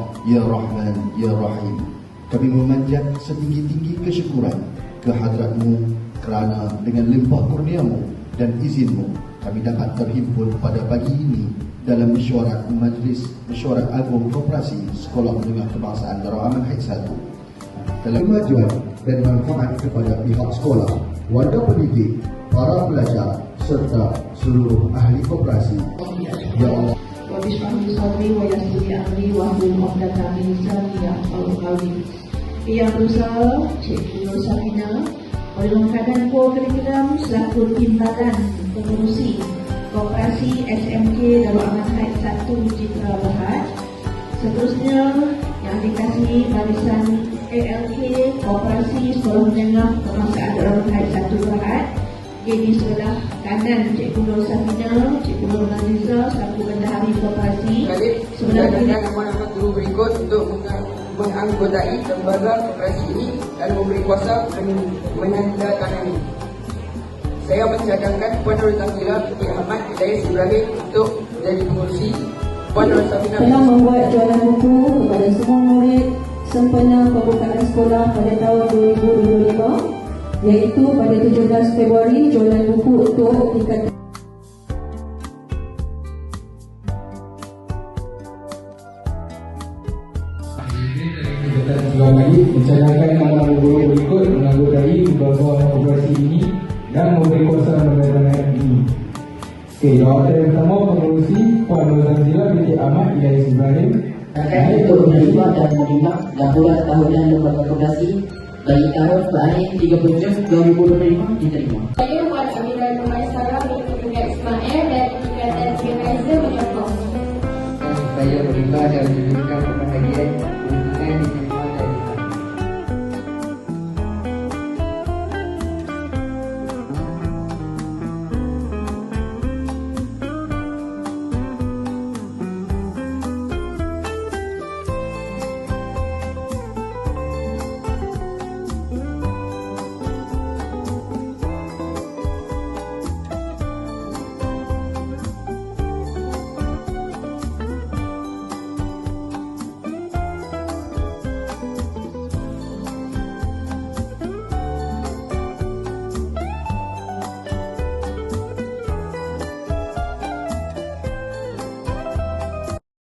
Allah, Ya Rahman, Ya Rahim. Kami memanjat setinggi-tinggi kesyukuran ke hadrat-Mu kerana dengan limpah kurniamu dan izin-Mu kami dapat terhimpun pada pagi ini dalam Mesyuarat Agung Koperasi Sekolah Menengah Kebangsaan Darul Aman Haid 1. Dalam kemajuan dan manfaat kepada pihak sekolah, warga pendidik, para pelajar serta seluruh ahli koperasi. Ya Allah, Wabishmahu sabri wa yasri amri wa hlul 'uqdatam min lisani yafqahu qawli. Yang berusaha Cikgu Nur Safina dalam keadaan kurikulum selaku timbalan pengurusi Koperasi SMK Darul Aman Haid 1 Citra Berhad. Seterusnya yang dikasihi barisan ALK Koperasi Sekolah Menengah Kebangsaan Darul Aman Haid 1 Berhad. Di sebelah kanan Cikgu Nur Safina, Cikgu Nur Naziza selaku Bendahari Koperasi. Sebelah kiri nama-nama guru berikut untuk menganggotai lembaga koperasi ini dan memberi kuasa menandatangani. Saya mencadangkan Puan Nur Safina binti Ahmad Hidayat Ibrahim untuk menjadi pengurusi. Puan Nur Safina telah membuat jualan buku kepada semua murid sempena pembukaan sekolah pada tahun 2025, iaitu pada 17 Februari jualan buku untuk tingkatan mencadangkan nama guru berikut menganggotai lembaga koperasi ini dan memberi kuasa menandatangani ini. Okey, jawatan yang pertama pengurusi Puan Nur Safina binti Ahmad Hidayat Ibrahim. Saya untuk menerima dan menerima laporan tahunan lembaga koperasi bagi tahun berakhir 30 Jun 2025 diterima. Saya Puan Amira Rumai Sarah mengikuti tingkat Ismail dan tingkatan Organizer menyokong. Saya menerima dan diberikan